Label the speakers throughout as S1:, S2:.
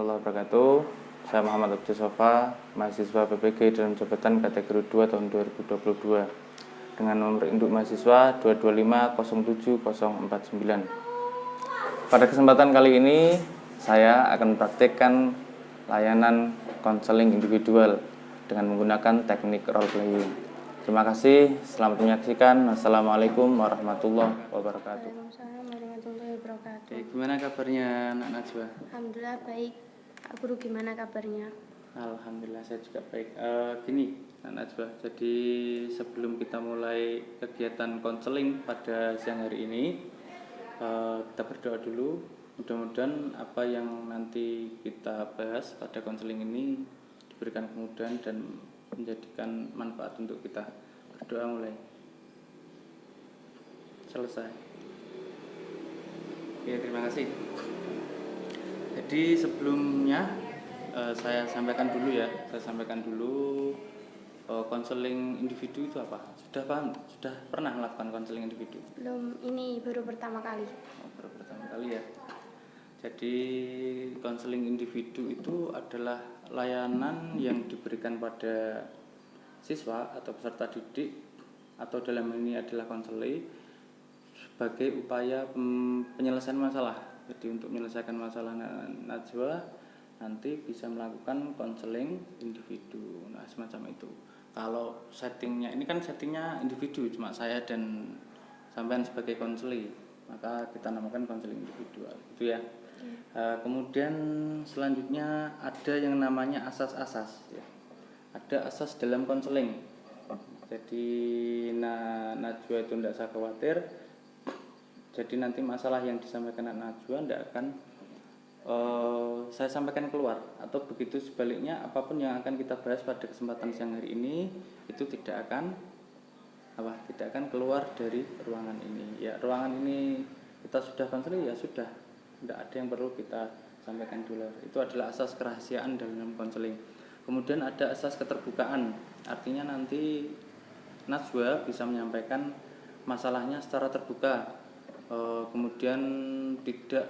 S1: warahmatullahi wabarakatuh. Saya Muhammad Abdul Sofa, mahasiswa PPG dalam jabatan kategori 2 tahun 2022 dengan nomor induk mahasiswa 2250749. Pada kesempatan kali ini saya akan praktekkan layanan konseling individual dengan menggunakan teknik role playing. Terima kasih, selamat menyaksikan. Assalamualaikum warahmatullahi wabarakatuh.
S2: Waalaikumsalam warahmatullahi wabarakatuh.
S1: Gimana kabarnya Nak Najwa?
S2: Alhamdulillah baik. Pak Guru gimana kabarnya?
S1: Alhamdulillah saya juga baik. Gini Nak Najwa, jadi sebelum kita mulai kegiatan konseling pada siang hari ini, kita berdoa dulu. Mudah-mudahan apa yang nanti kita bahas pada konseling ini diberikan kemudahan dan menjadikan manfaat untuk kita. Berdoa mulai. Selesai. Oke, terima kasih. Jadi sebelumnya saya sampaikan dulu konseling individu itu apa? Sudah paham? Sudah pernah melakukan konseling individu?
S2: Belum, ini baru pertama kali.
S1: Baru pertama kali ya. Jadi konseling individu itu adalah layanan yang diberikan pada siswa atau peserta didik, atau dalam ini adalah konseling sebagai upaya penyelesaian masalah. Jadi untuk menyelesaikan masalah Najwa nanti bisa melakukan konseling individu. Nah, semacam itu. Kalau settingnya, ini kan settingnya individu, cuma saya dan sampean sebagai konseling, maka kita namakan konseling individual, gitu ya. Kemudian selanjutnya ada yang namanya asas-asas ya. Ada asas dalam konseling. Jadi Najwa itu tidak usah khawatir. Jadi nanti masalah yang disampaikan Najwa tidak akan saya sampaikan keluar, atau begitu sebaliknya, apapun yang akan kita bahas pada kesempatan siang hari ini itu tidak akan keluar dari ruangan ini. Ya, ruangan ini kita sudah konseling, ya sudah, tidak ada yang perlu kita sampaikan dulu. Itu adalah asas kerahasiaan dalam konseling. Kemudian ada asas keterbukaan, artinya nanti Najwa bisa menyampaikan masalahnya secara terbuka, kemudian tidak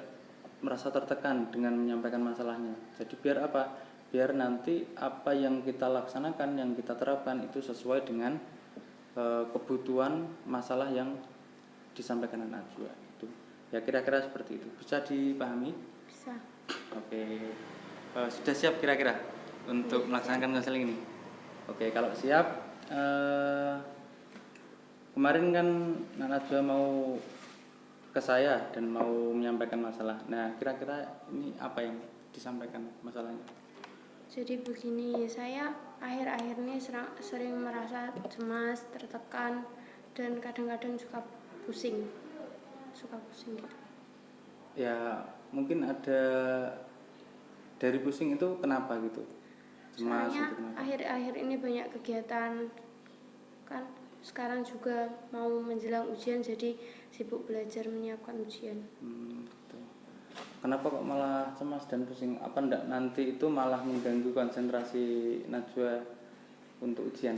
S1: merasa tertekan dengan menyampaikan masalahnya. Jadi biar apa? Biar nanti apa yang kita laksanakan, yang kita terapkan itu sesuai dengan kebutuhan masalah yang disampaikan Najwa. Itu ya, kira-kira seperti itu. Bisa dipahami?
S2: Bisa.
S1: Oke. Sudah siap kira-kira untuk melaksanakan konseling ini? Oke, kalau siap, kemarin kan Najwa mau ke saya dan mau menyampaikan masalah. Nah, kira-kira ini apa yang disampaikan masalahnya?
S2: Jadi begini, saya akhir-akhir ini sering merasa cemas, tertekan, dan kadang-kadang suka pusing gitu.
S1: Ya, mungkin ada dari pusing itu kenapa gitu? Cemas.
S2: Soalnya akhir-akhir ini banyak kegiatan, kan sekarang juga mau menjelang ujian, jadi sibuk belajar menyiapkan ujian.
S1: Gitu. Kenapa kok malah cemas dan pusing? Apa enggak nanti itu malah mengganggu konsentrasi Najwa untuk ujian?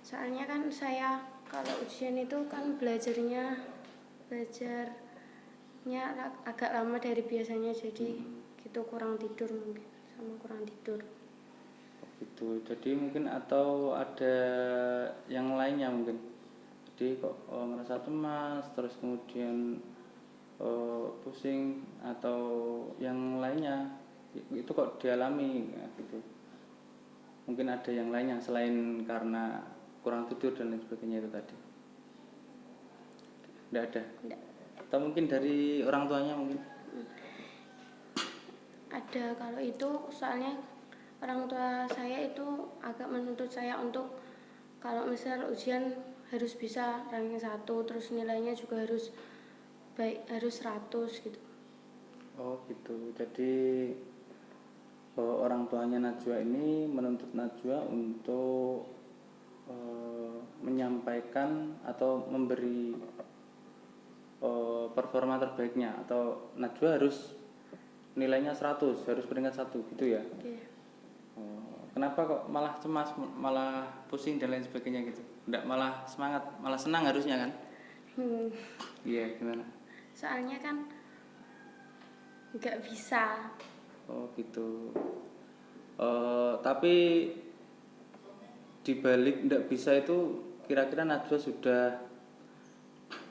S2: Soalnya kan saya kalau ujian itu kan belajarnya agak lama dari biasanya, jadi gitu, kurang tidur mungkin, sama kurang tidur.
S1: Gitu. Jadi mungkin atau ada yang lainnya mungkin. Jadi kok merasa cemas, terus kemudian pusing, atau yang lainnya itu kok dialami ya, gitu. Mungkin ada yang lainnya selain karena kurang tidur dan lain sebagainya itu tadi. Tidak ada.
S2: Tidak.
S1: Atau mungkin dari orang tuanya mungkin.
S2: Ada, kalau itu soalnya orang tua saya itu agak menuntut saya untuk kalau misal ujian harus bisa ranking 1, terus nilainya juga harus baik, harus 100 gitu.
S1: Oh gitu. Jadi orang tuanya Najwa ini menuntut Najwa untuk menyampaikan atau memberi performa terbaiknya, atau Najwa harus nilainya 100, harus peringkat 1 gitu ya.
S2: Yeah.
S1: Kenapa kok malah cemas, malah pusing dan lain sebagainya gitu? Enggak malah semangat, malah senang harusnya kan? Iya, gimana?
S2: Soalnya kan nggak bisa.
S1: Oh gitu. Tapi dibalik tidak bisa itu kira-kira Najwa sudah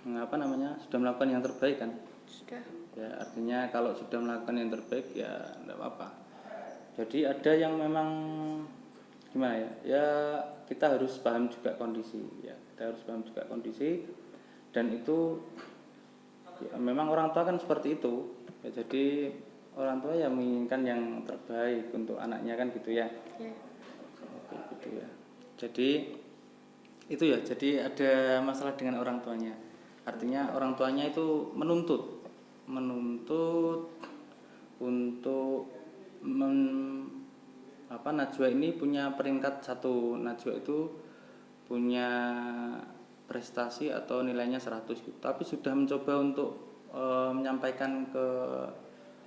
S1: sudah melakukan yang terbaik kan?
S2: Sudah.
S1: Ya artinya kalau sudah melakukan yang terbaik ya tidak apa-apa. Jadi ada yang memang gimana ya? Ya kita harus paham juga kondisi ya. Kita harus paham juga kondisi dan itu ya, memang orang tua kan seperti itu. Ya, jadi orang tua ya menginginkan yang terbaik untuk anaknya kan gitu ya.
S2: Yeah.
S1: Oke, gitu ya. Jadi itu ya. Jadi ada masalah dengan orang tuanya. Artinya orang tuanya itu menuntut untuk Najwa ini punya peringkat 1. Najwa itu punya prestasi atau nilainya 100 gitu. Tapi sudah mencoba untuk menyampaikan ke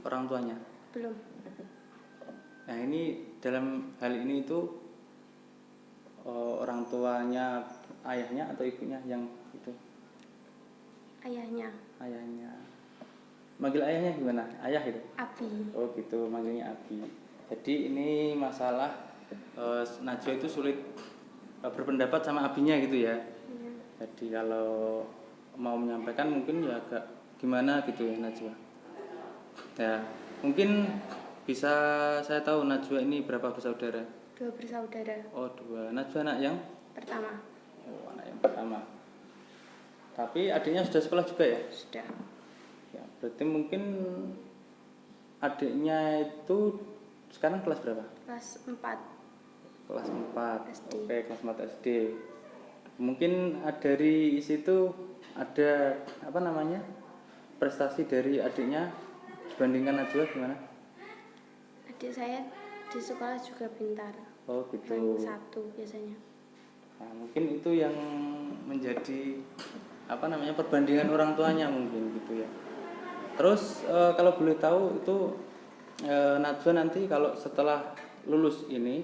S1: orang tuanya.
S2: Belum.
S1: Nah ini dalam hal ini itu orang tuanya, ayahnya atau ibunya yang itu?
S2: Ayahnya.
S1: Manggil ayahnya gimana? Ayah itu?
S2: Abi.
S1: Oh gitu, manggilnya Abi. Jadi ini masalah Najwa itu sulit berpendapat sama abinya gitu ya.
S2: Iya.
S1: Jadi kalau mau menyampaikan mungkin ya agak gimana gitu ya Najwa. Ya mungkin bisa saya tahu Najwa ini berapa bersaudara?
S2: 2 bersaudara.
S1: Oh 2. Najwa anak yang
S2: Pertama.
S1: Oh anak yang pertama. Tapi adiknya sudah sekolah juga ya?
S2: Sudah.
S1: Ya berarti mungkin adiknya itu sekarang kelas berapa?
S2: Kelas 4.
S1: Kelas 4.
S2: SD.
S1: Oke, kelas 4 SD. Mungkin dari situ ada prestasi dari adiknya dibandingkan Najwa gimana?
S2: Adik saya di sekolah juga pintar.
S1: Oh gitu.
S2: Ranking 1 biasanya.
S1: Nah, mungkin itu yang menjadi perbandingan orang tuanya mungkin gitu ya. Terus kalau boleh tahu itu Najwa nanti kalau setelah lulus ini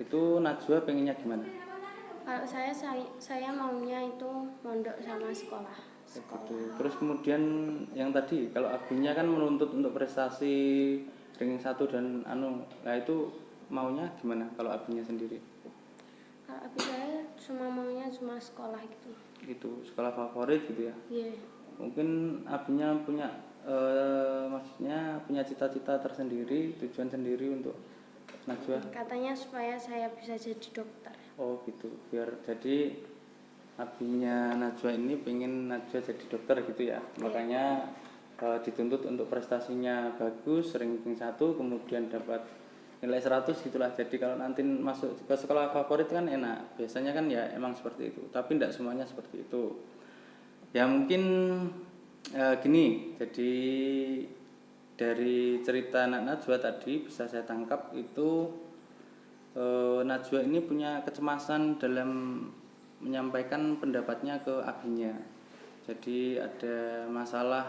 S1: itu Najwa pengennya gimana?
S2: Kalau saya maunya itu mondok sama sekolah.
S1: Gitu. Terus kemudian yang tadi kalau abinya kan menuntut untuk prestasi ranking 1 dan nah itu maunya gimana kalau abinya sendiri?
S2: Kalau abi saya maunya cuma sekolah gitu.
S1: Gitu, sekolah favorit gitu ya?
S2: Iya.
S1: Mungkin abinya punya maksudnya punya cita-cita tersendiri, tujuan sendiri untuk Najwa.
S2: Katanya supaya saya bisa jadi dokter.
S1: Oh gitu, biar jadi abinya Najwa ini pengen Najwa jadi dokter gitu ya. Makanya dituntut untuk prestasinya bagus, ranking 1, kemudian dapat nilai 100 gitulah. Jadi kalau nanti masuk ke sekolah favorit kan enak. Biasanya kan ya emang seperti itu, tapi tidak semuanya seperti itu. Ya mungkin gini, jadi dari cerita anak Najwa tadi bisa saya tangkap itu Najwa ini punya kecemasan dalam menyampaikan pendapatnya ke abinya. Jadi ada masalah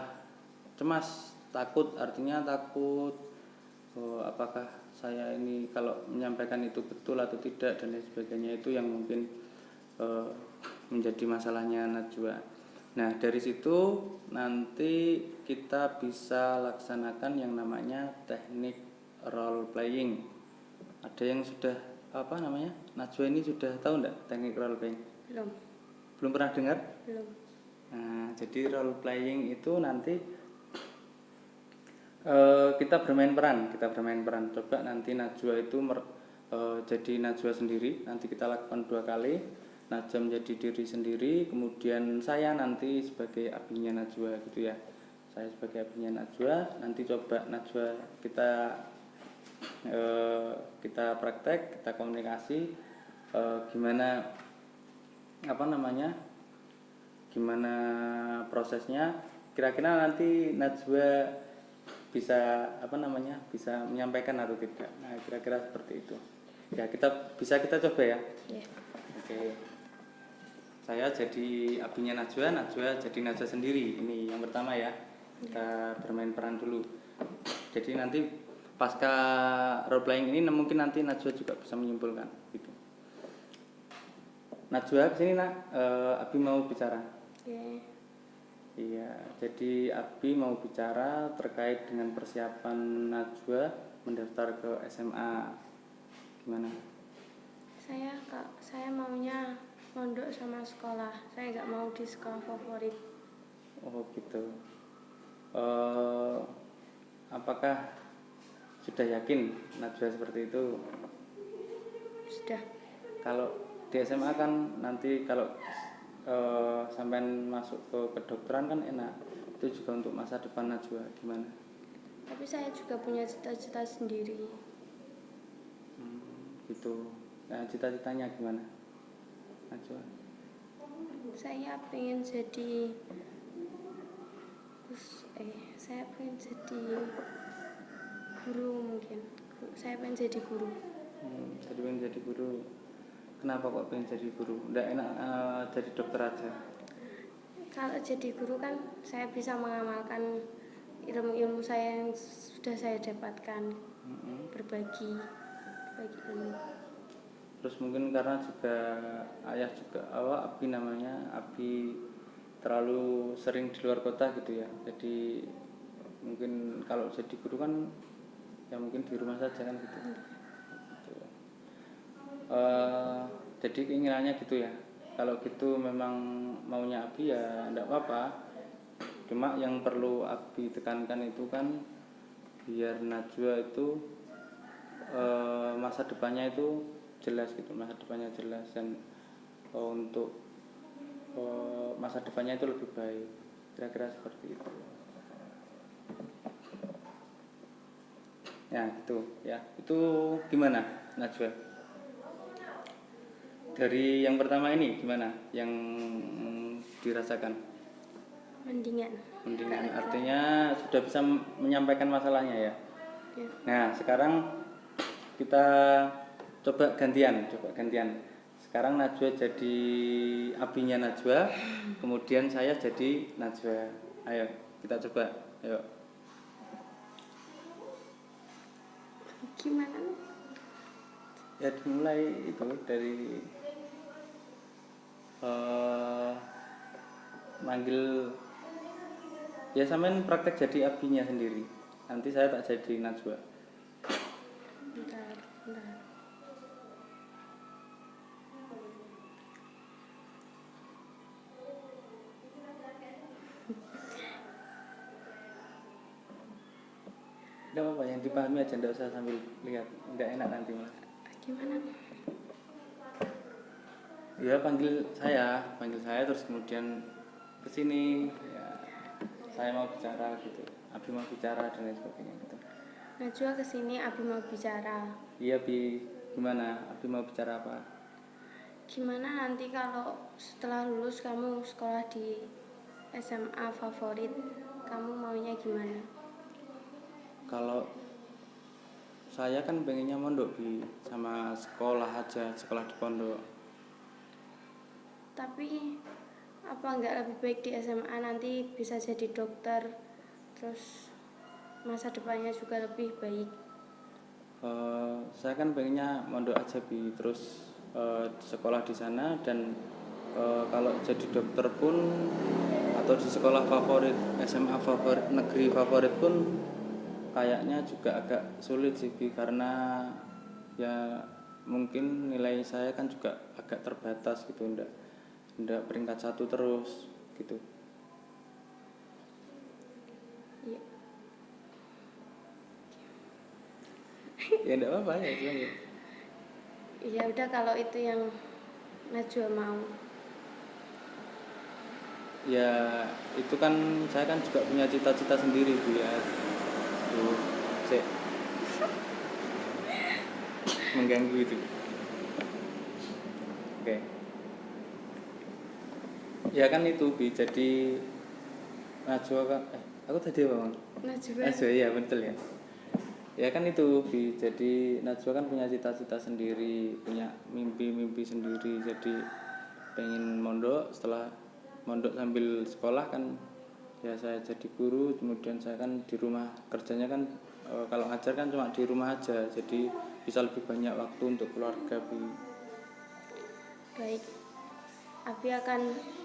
S1: cemas, takut, artinya takut apakah saya ini kalau menyampaikan itu betul atau tidak dan lain sebagainya, itu yang mungkin menjadi masalahnya Najwa. Nah dari situ nanti kita bisa laksanakan yang namanya teknik role playing. Ada yang sudah Najwa ini sudah tahu enggak teknik role playing? Belum pernah dengar?
S2: Belum.
S1: Nah jadi role playing itu nanti kita bermain peran. Coba nanti Najwa itu jadi Najwa sendiri. Nanti kita lakukan 2 kali. Najwa menjadi diri sendiri, kemudian saya nanti sebagai abinya Najwa gitu ya. Saya sebagai abinya Najwa, nanti coba Najwa kita praktek, kita komunikasi gimana gimana prosesnya. Kira-kira nanti Najwa bisa bisa menyampaikan atau tidak. Nah, kira-kira seperti itu. Ya, kita coba ya.
S2: Yeah.
S1: Oke. Saya jadi abinya Najwa jadi Najwa sendiri. Ini yang pertama ya. Kita bermain peran dulu. Jadi nanti pasca role playing ini mungkin nanti Najwa juga bisa menyimpulkan gitu. Najwa kesini nak, Abi mau bicara.
S2: Okay.
S1: Iya, jadi Abi mau bicara terkait dengan persiapan Najwa mendaftar ke SMA. Gimana?
S2: Saya maunya mondok sama sekolah. Saya nggak mau di sekolah favorit.
S1: Oh gitu. Eh, apakah sudah yakin Najwa seperti itu?
S2: Sudah.
S1: Kalau di SMA kan nanti kalau sampean masuk ke kedokteran kan enak. Itu juga untuk masa depan Najwa. Gimana?
S2: Tapi saya juga punya cita-cita sendiri.
S1: Gitu. Nah, cita-citanya gimana, Najwa?
S2: Saya pengen jadi saya pengen jadi guru mungkin. Saya pengen jadi guru.
S1: Jadi pengen jadi guru. Kenapa kok pengen jadi guru? Nggak enak jadi dokter aja?
S2: Kalau jadi guru kan saya bisa mengamalkan ilmu-ilmu saya yang sudah saya dapatkan, berbagi ilmu.
S1: Terus mungkin karena juga ayah juga Abi namanya Abi terlalu sering di luar kota gitu ya, jadi mungkin kalau jadi guru kan ya mungkin di rumah saja kan gitu. Jadi keinginannya gitu ya. Kalau gitu memang maunya Abi ya enggak apa-apa. Cuma yang perlu Abi tekankan itu kan biar Najwa itu masa depannya itu jelas gitu, masa depannya jelas dan untuk masa depannya itu lebih baik, kira-kira seperti itu ya. Gitu ya. Itu gimana Najwa dari yang pertama ini, gimana yang dirasakan?
S2: Mendingan,
S1: artinya sudah bisa menyampaikan masalahnya ya. Nah sekarang kita coba gantian. Sekarang Najwa jadi Abinya Najwa, kemudian saya jadi Najwa. Ayo kita coba, ayo.
S2: Gimana?
S1: Ya dimulai itu dari manggil ya, sampean praktek jadi Abinya sendiri. Nanti saya tak jadi Najwa.
S2: Bentar.
S1: Tidak apa-apa, yang dipahami aja, tidak usah sambil lihat, tidak enak nanti mas.
S2: Gimana?
S1: Ya panggil saya terus kemudian kesini ya, saya mau bicara gitu, Abi mau bicara dan lain sebagainya gitu.
S2: Najwa kesini, Abi mau bicara.
S1: Iya Bi, gimana? Abi mau bicara apa?
S2: Gimana nanti kalau setelah lulus kamu sekolah di SMA favorit, kamu maunya gimana?
S1: Kalau saya kan pengennya mondok Bi, sama sekolah aja, sekolah di pondok.
S2: Tapi apa nggak lebih baik di SMA, nanti bisa jadi dokter, terus masa depannya juga lebih baik?
S1: Saya kan pengennya mondok aja Bi, terus sekolah di sana dan kalau jadi dokter pun atau di sekolah favorit, SMA favorit, negeri favorit pun kayaknya juga agak sulit sih Bi, karena ya mungkin nilai saya kan juga agak terbatas gitu, ndak peringkat 1 terus gitu.
S2: Iya.
S1: Ya enggak apa-apa ya, cuman ya.
S2: Ya udah kalau itu yang Najwa mau.
S1: Ya itu kan saya kan juga punya cita-cita sendiri Bu ya. Tuh, sik. Mengganggu itu. Oke. Ya kan itu Bi, jadi Najwa kan aku tadi apa Bang? Najwa ya betul ya. Ya kan itu Bi, jadi Najwa kan punya cita-cita sendiri, punya mimpi-mimpi sendiri, jadi pengen mondok, setelah mondok sambil sekolah kan ya saya jadi guru, kemudian saya kan di rumah kerjanya kan kalau ngajar kan cuma di rumah aja, jadi bisa lebih banyak waktu untuk keluarga Bi.
S2: Baik, Abi akan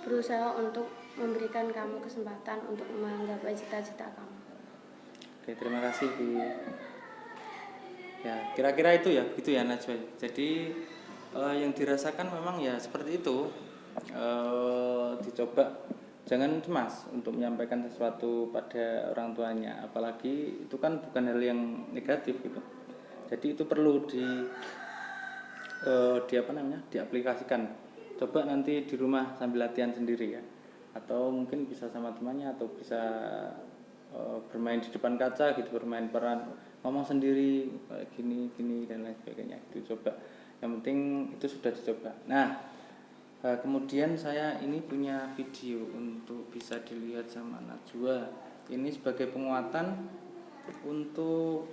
S2: berusaha untuk memberikan kamu kesempatan untuk menggapai cita-cita kamu.
S1: Oke, terima kasih Bi. Ya, kira-kira itu ya, begitu ya Najwa. Jadi yang dirasakan memang ya seperti itu. Dicoba jangan cemas untuk menyampaikan sesuatu pada orang tuanya, apalagi itu kan bukan hal yang negatif gitu. Jadi itu perlu diaplikasikan. Coba nanti di rumah sambil latihan sendiri ya, atau mungkin bisa sama temannya, atau bisa bermain di depan kaca gitu, bermain peran, ngomong sendiri kayak gini dan lain sebagainya. Itu coba, yang penting itu sudah dicoba. Nah, kemudian saya ini punya video untuk bisa dilihat sama Najwa. Ini sebagai penguatan untuk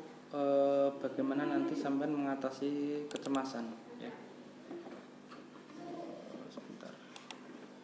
S1: bagaimana nanti sampai mengatasi kecemasan ya. Sebentar.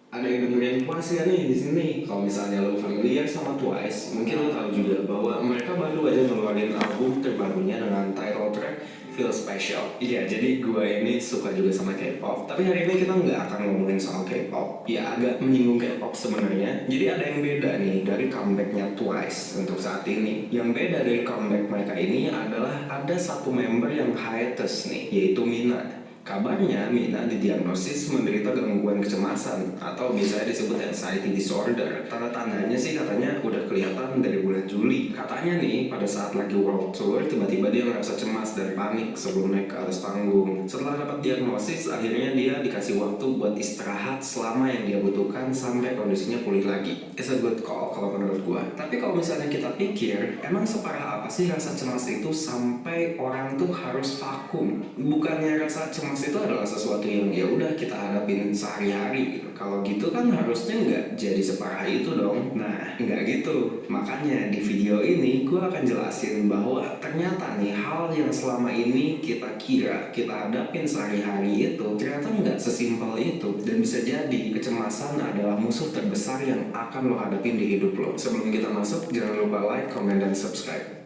S3: Ada yang dengerin puas ya nih di sini. Kalau misalnya lo familiar sama Twice, mungkin lo tahu juga bahwa mereka baru aja ngeluarin album terbarunya dengan title track Feel Special. Iya, jadi gue ini suka juga sama K-pop. Tapi hari ini kita nggak akan ngomongin soal K-pop. Ya agak menyinggung K-pop sebenarnya. Jadi ada yang beda nih dari comebacknya Twice untuk saat ini. Yang beda dari comeback mereka ini adalah ada satu member yang hiatus nih, yaitu Mina. Kabarnya Mina didiagnosis menderita gangguan kecemasan atau biasanya disebut anxiety disorder. Tanda-tandanya sih katanya udah kelihatan dari bulan Juli. Katanya nih pada saat lagi world tour tiba-tiba dia ngerasa cemas dan panik sebelum naik ke atas panggung. Setelah dapat diagnosis akhirnya dia dikasih waktu buat istirahat selama yang dia butuhkan sampai kondisinya pulih lagi. It's a good call kalau menurut gua. Tapi kalau misalnya kita pikir, emang separah apa sih rasa cemas itu sampai orang tuh harus vakum? Bukannya rasa cemas itu adalah sesuatu yang ya udah kita hadapin sehari-hari gitu. Kalau gitu kan harusnya nggak jadi separah itu dong. Nah, nggak gitu. Makanya di video ini gue akan jelasin bahwa ternyata nih hal yang selama ini kita kira kita hadapin sehari-hari itu ternyata nggak sesimpel itu, dan bisa jadi kecemasan adalah musuh terbesar yang akan lo hadapin di hidup lo. Sebelum kita masuk, jangan lupa like, comment, dan subscribe.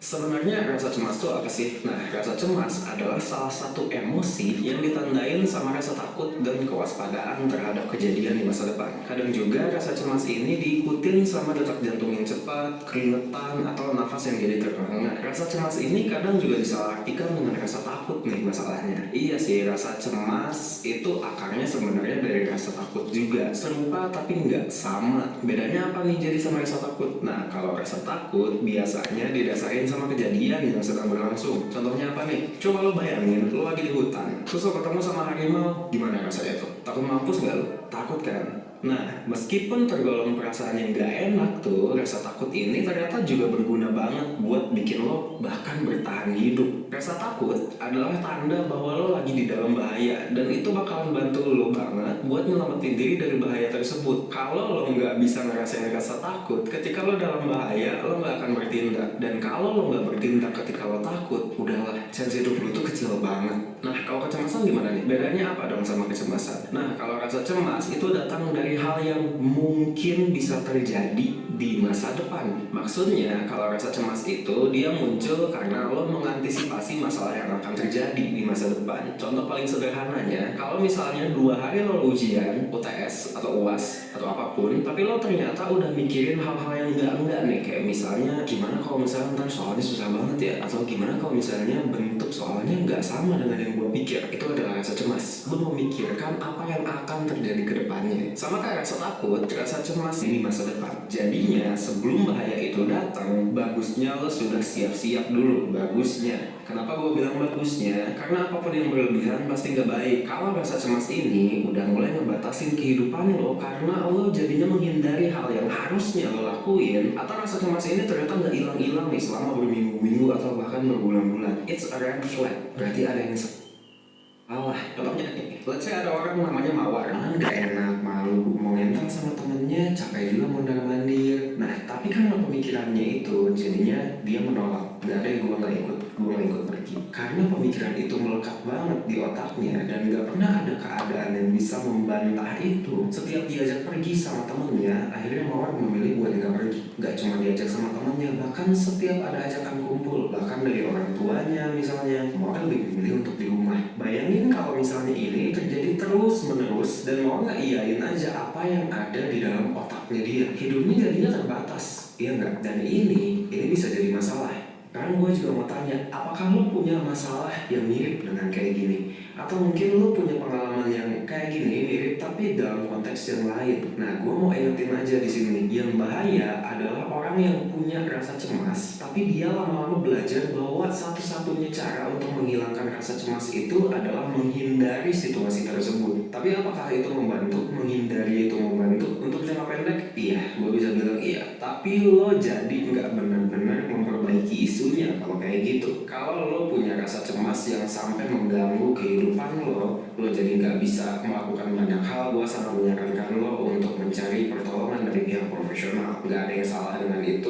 S3: Sebenarnya rasa cemas itu apa sih? Nah, rasa cemas adalah salah satu emosi yang ditandain sama rasa takut dan kewaspadaan terhadap kejadian di masa depan. Kadang juga rasa cemas ini diikutin sama detak jantung yang cepat, keringetan, atau nafas yang jadi terengah-engah. Rasa cemas ini kadang juga disalahartikan dengan rasa takut nih masalahnya. Iya sih, rasa cemas itu akarnya sebenarnya dari rasa takut juga. Serupa tapi nggak sama. Bedanya apa nih jadi sama rasa takut? Nah, kalau rasa takut biasanya didasarin sama kejadian yang sedang berlangsung. Contohnya apa nih? Coba lo bayangin, lo lagi di hutan, terus lo ketemu sama harimau, gimana rasanya tuh? Takut mampus gak lo? Takut kan? Nah, meskipun tergolong perasaan yang gak enak tuh, rasa takut ini ternyata juga berguna banget buat bikin lo bahkan bertahan hidup. Rasa takut adalah tanda bahwa lo lagi di dalam bahaya, dan itu bakalan bantu lo banget buat nyelamatin diri dari bahaya tersebut. Kalau lo nggak bisa ngerasain rasa takut ketika lo dalam bahaya, lo nggak akan bertindak. Dan kalau lo nggak bertindak ketika lo takut, udahlah, chance hidup lo tuh kecil banget. Nah, kalau kecemasan gimana nih? Bedanya apa dong sama kecemasan? Nah, kalau rasa cemas itu datang dari hal yang mungkin bisa terjadi di masa depan. Maksudnya, kalau rasa cemas itu dia muncul karena lo mengantisipasi masalah yang akan terjadi di masa depan. Contoh paling sederhananya, kalau misalnya 2 hari lo ujian, UTS atau UAS atau apapun, tapi lo ternyata udah mikirin hal-hal yang enggak nih, kayak misalnya gimana kalau misalnya ntar soalnya susah banget ya, atau gimana kalau misalnya bentuk soalnya nggak sama dengan yang gue pikir. Itu adalah rasa cemas. Lo memikirkan apa yang akan terjadi ke depannya. Sama kayak rasa takut, rasa cemas di masa depan. Jadinya sebelum bahaya itu datang, bagusnya lo sudah siap-siap dulu. Bagusnya. Kenapa gue bilang bagusnya? Karena apapun yang berlebihan pasti nggak baik. Kalau rasa cemas ini udah mulai ngebatasin kehidupan lo karena lo jadinya menghindari hal yang harusnya lo lakuin, atau rasa cemas ini ternyata nggak hilang-hilang nih selama berminggu-minggu atau bahkan berbulan-bulan, it's a red flag. Berarti ada yang salah. Contohnya nih, let's say ada orang namanya Mawar, nggak enak, malu, mau ngental sama temennya, capek juga mondar-mandir. Nah, tapi karena pemikirannya itu, jadinya dia menolak. Nggak ada yang gue nggak ikut. gue gak ikut pergi. Karena pemikiran itu melekat banget di otaknya dan gak pernah ada keadaan yang bisa membantah itu. Setiap diajak pergi sama temennya, akhirnya Mawar memilih buat gak pergi. Gak cuma diajak sama temennya, bahkan setiap ada ajakan kumpul, bahkan dari orang tuanya misalnya, Mawar lebih memilih untuk di rumah. Bayangin kalau misalnya ini terjadi terus menerus dan Mawar gak iyain aja apa yang ada di dalam otaknya dia. Hidupnya jadinya terbatas, iya nggak? Dan ini bisa jadi masalah. Karena gue juga mau tanya, apakah lo punya masalah yang mirip dengan kayak gini? Atau mungkin lo punya pengalaman yang kayak gini mirip tapi dalam konteks yang lain? Nah, gue mau ingetin aja di sini, yang bahaya adalah orang yang punya rasa cemas, tapi dia lama-lama belajar bahwa satu-satunya cara untuk menghilangkan rasa cemas itu adalah menghindari situasi tersebut. Tapi apakah itu membantu? Menghindari itu membantu? Untuk jangka pendek, iya, gue bisa bilang iya. Tapi lo jadi nggak benar-benar memperbaiki isunya kalau kayak gitu. Kalau lo punya rasa cemas yang sampai mengganggu kehidupan lo jadi nggak bisa melakukan banyak hal, gue sangat menyarankan lo untuk mencari pertolongan dari pihak profesional. Nggak ada yang salah dengan itu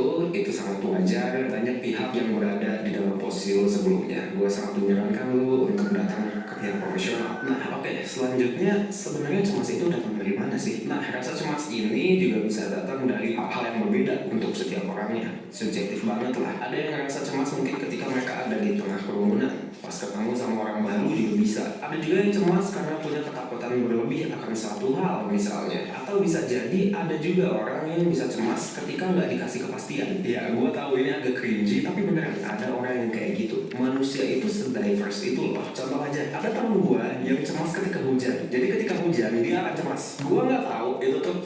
S3: sangat wajar. Banyak pihak yang berada di dalam posisi lo sebelumnya. Gue sangat menyarankan lo untuk datang ke pihak profesional. Nah, oke, selanjutnya sebenarnya cemas itu datang dari mana sih? Nah, rasa cemas ini juga bisa datang dari hal yang berbeda untuk setiap orangnya. Subjektif banget lah. Ada yang ngerasa cemas mungkin ketika mereka ada di tengah kerumunan, pas ketemu sama orang baru juga bisa. Ada juga yang cemas karena punya ketakutan berlebih akan satu hal misalnya. Atau bisa jadi ada juga orang yang bisa cemas ketika nggak dikasih kepastian. Ya, gue tahu ini agak cringy, tapi beneran ada orang yang kayak gitu. Manusia itu se-diverse itu loh. Contoh aja, ada temen gue yang cemas ketika hujan. Jadi ketika hujan dia akan cemas. Gue nggak tahu itu tuh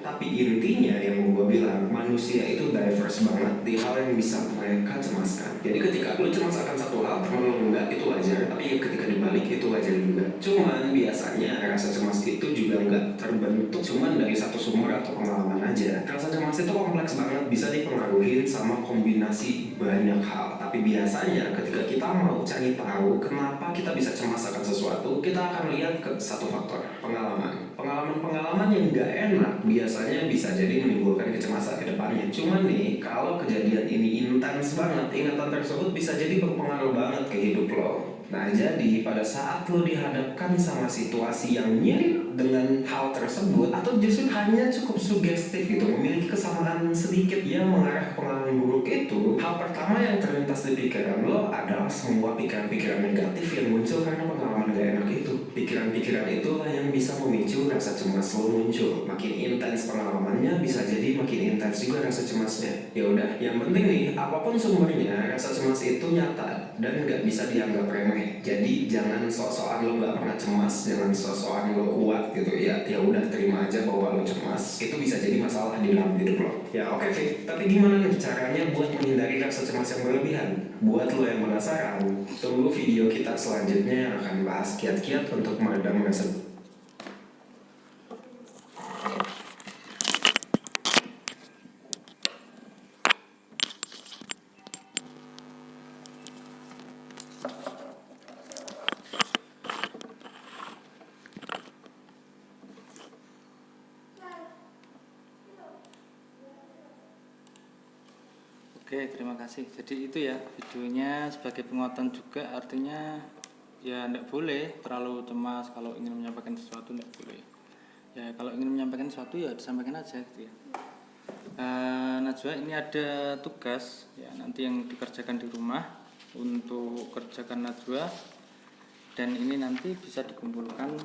S3: tapi intinya yang gue bilang, manusia itu diverse banget di hal yang bisa mereka cemaskan. Jadi ketika lo cemas akan satu hal, temen lo enggak, itu wajar. Tapi ketika dibalik itu wajar juga. Cuman biasanya rasa cemas itu juga enggak terbentuk cuman dari satu sumber atau pengalaman aja. Rasa cemas itu kompleks banget, bisa dipengaruhi sama kombinasi banyak hal. Tapi biasanya ketika kita mau cari tahu kenapa kita bisa cemas akan sesuatu, kita akan lihat ke satu faktor, pengalaman. Pengalaman-pengalaman yang gak enak biasanya bisa jadi menimbulkan kecemasan ke depannya. Cuman nih, kalau kejadian ini intens banget, ingatan tersebut bisa jadi berpengaruh banget ke hidup lo. Nah, jadi pada saat lo dihadapkan sama situasi yang mirip dengan hal tersebut, atau justru hanya cukup sugestif gitu, memiliki kesamaan sedikit yang mengarah ke pengalaman buruk itu, hal pertama yang terlintas di pikiran lo adalah semua pikiran-pikiran negatif yang muncul karena pengalaman gak enak itu. Pikiran-pikiran itulah yang bisa memicu rasa cemas lo muncul. Makin intens pengalamannya, bisa jadi makin intens juga rasa cemasnya. Ya udah, yang penting nih, apapun sumbernya, rasa cemas itu nyata dan gak bisa dianggap remeh. Jadi jangan sok-sokan lo gak pernah cemas, jangan sok-sokan lo kuat gitu ya. Ya udah, terima aja bahwa lo cemas. Itu bisa jadi masalah di dalam hidup lo. Ya oke, Fik, tapi gimana nih caranya buat menghindari rasa cemas yang berlebihan? Buat lo yang penasaran, tunggu video kita selanjutnya yang akan bahas kiat-kiat untuk meredam rasa.
S1: Oke, terima kasih. Jadi itu ya videonya sebagai penguatan juga, artinya ya tidak boleh terlalu cemas kalau ingin menyampaikan sesuatu, tidak boleh. Ya kalau ingin menyampaikan sesuatu ya disampaikan aja gitu ya. Najwa, ini ada tugas ya nanti yang dikerjakan di rumah untuk kerjakan Najwa, dan ini nanti bisa dikumpulkan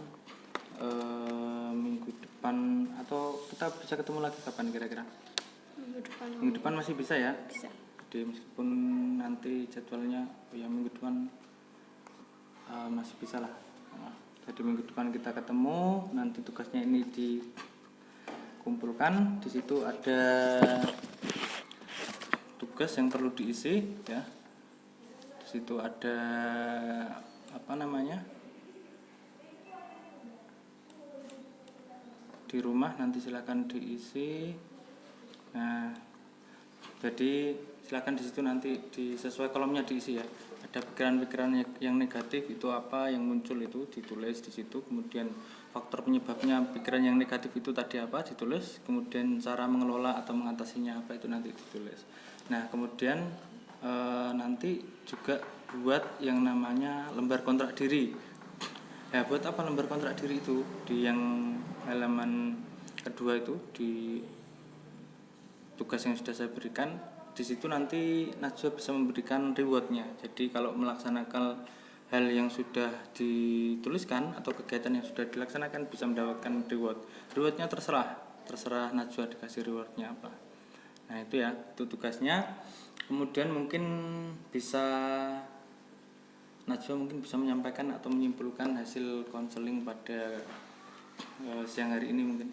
S1: minggu depan, atau kita bisa ketemu lagi kapan kira-kira? Minggu depan masih bisa ya?
S2: Bisa.
S1: Jadi meskipun nanti jadwalnya ya minggu depan masih bisa lah. Jadi minggu depan kita ketemu, nanti tugasnya ini dikumpulkan. Di situ ada tugas yang perlu diisi ya. Di situ ada apa namanya? Di rumah nanti silakan diisi. Nah, jadi silakan di situ nanti sesuai kolomnya diisi ya. Ada pikiran-pikiran yang negatif itu apa yang muncul itu ditulis di situ. Kemudian faktor penyebabnya pikiran yang negatif itu tadi apa ditulis. Kemudian cara mengelola atau mengatasinya apa itu nanti ditulis. Nah, kemudian nanti juga buat yang namanya lembar kontrak diri. Ya, buat apa lembar kontrak diri itu? Di yang halaman kedua itu, di tugas yang sudah saya berikan, di situ nanti Najwa bisa memberikan rewardnya. Jadi kalau melaksanakan hal yang sudah dituliskan atau kegiatan yang sudah dilaksanakan bisa mendapatkan reward. Rewardnya terserah Najwa dikasih rewardnya apa. Nah itu ya, itu tugasnya. Kemudian mungkin bisa Najwa mungkin bisa menyampaikan atau menyimpulkan hasil konseling pada siang hari ini mungkin.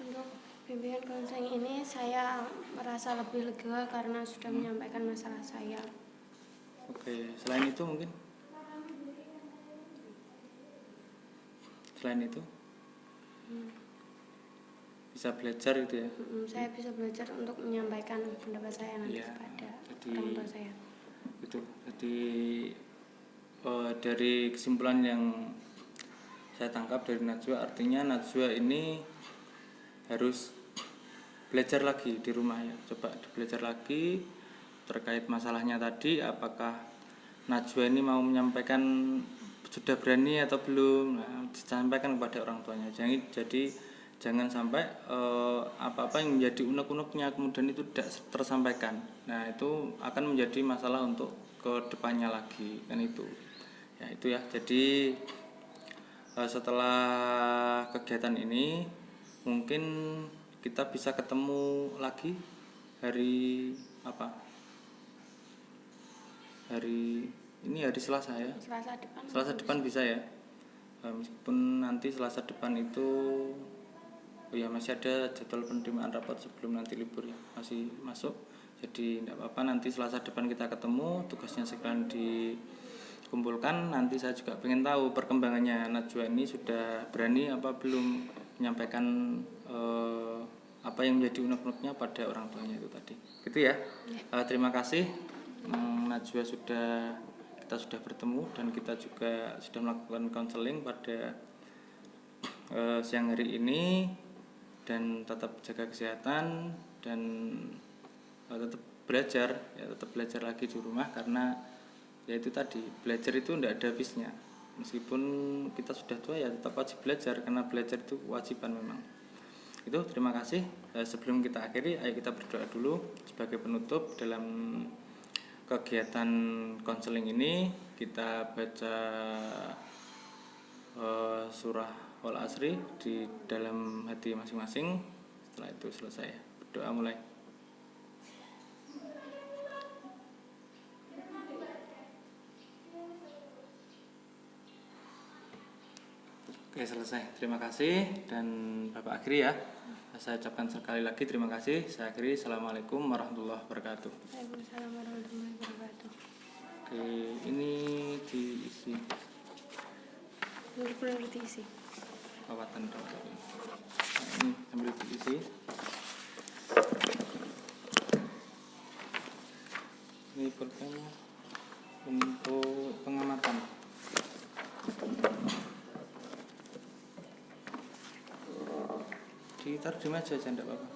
S2: Untuk bimbingan konseling ini saya merasa lebih lega karena sudah menyampaikan masalah saya.
S1: Oke, selain itu mungkin? Selain itu? Bisa belajar gitu ya?
S2: Saya bisa belajar untuk menyampaikan pendapat saya nanti kepada orang tua saya.
S1: Itu, jadi dari kesimpulan yang saya tangkap dari Najwa, artinya Najwa ini harus belajar lagi di rumah ya. Coba belajar lagi terkait masalahnya tadi, apakah Najwa ini mau menyampaikan sudah berani atau belum. Nah, disampaikan kepada orang tuanya. Jadi jangan sampai apa-apa yang menjadi unek-uneknya kemudian itu tidak tersampaikan. Nah itu akan menjadi masalah untuk kedepannya lagi, kan itu. Ya itu ya. Jadi setelah kegiatan ini mungkin kita bisa ketemu lagi hari apa? Hari ini hari Selasa ya. Selasa depan bisa ya. Meskipun nanti Selasa depan itu masih ada jadwal penerimaan rapat sebelum nanti libur ya, masih masuk. Jadi tidak apa-apa, nanti Selasa depan kita ketemu, tugasnya sekalian dikumpulkan. Nanti saya juga pengen tahu perkembangannya Najwa ini sudah berani apa belum menyampaikan apa yang menjadi unek-uneknya pada orang tuanya itu tadi. Gitu ya. Terima kasih Najwa, kita sudah bertemu dan kita juga sudah melakukan konseling pada siang hari ini. Dan tetap jaga kesehatan dan tetap belajar lagi di rumah, karena ya itu tadi, belajar itu tidak ada habisnya. Meskipun kita sudah tua ya tetap wajib belajar, karena belajar itu kewajiban memang. Itu, terima kasih. Sebelum kita akhiri, ayo kita berdoa dulu sebagai penutup dalam kegiatan konseling ini. Kita baca surah Wal Asri di dalam hati masing-masing. Setelah itu selesai, berdoa mulai. Oke, selesai. Terima kasih. Dan Bapak akhiri ya. Saya ucapkan sekali lagi terima kasih. Saya akhiri. Assalamualaikum warahmatullahi wabarakatuh.
S2: Waalaikumsalam warahmatullahi wabarakatuh.
S1: Oke, ini diisi.
S2: Belum diisi.
S1: Pawatan rokok. Ini sambil diisi. Ini pulpennya untuk pengamatan. Ditaruh di meja aja, enggak apa-apa.